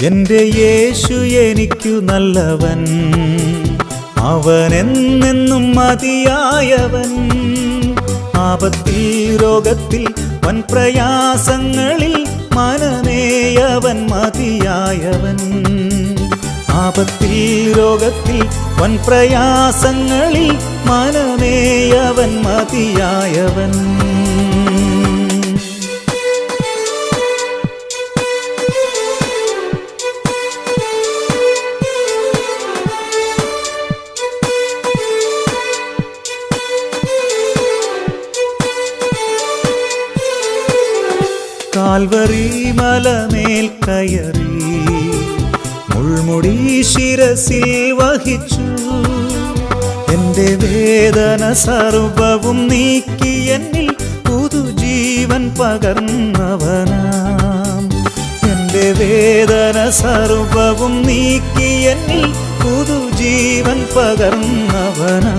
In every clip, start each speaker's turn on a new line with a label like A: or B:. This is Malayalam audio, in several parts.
A: എൻ്റെ യേശു എനിക്കു നല്ലവൻ, അവൻ എന്നെന്നും മതിയായവൻ. ആപത്തിൽ രോഗത്തിൽ വൻ പ്രയാസങ്ങളിൽ മനമേയവൻ മതിയായവൻ. ആപത്തിൽ രോഗത്തിൽ വൻ പ്രയാസങ്ങളിൽ മനമേയവൻ മതിയായവൻ. കാൽവറി മലമേൽ കയറി മുൾമുടി ശിരസിൽ വഹിച്ചു. എൻ്റെ വേദന സർവവും നീക്കി എന്നിൽ പുതുജീവൻ പകർന്നവനാം. എൻ്റെ വേദന സർവവും നീക്കി എന്നിൽ പുതുജീവൻ പകർന്നവനാം.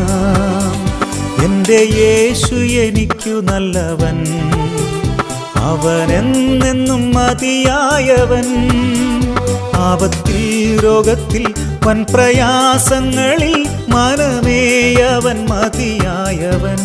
A: എൻ്റെ യേശു എനിക്കു നല്ലവൻ, അവൻ എന്നെന്നും മതിയായവൻ. ആപത്തിൽ രോഗത്തിൽ വൻ പ്രയാസങ്ങളിൽ മനമേയവൻ മതിയായവൻ.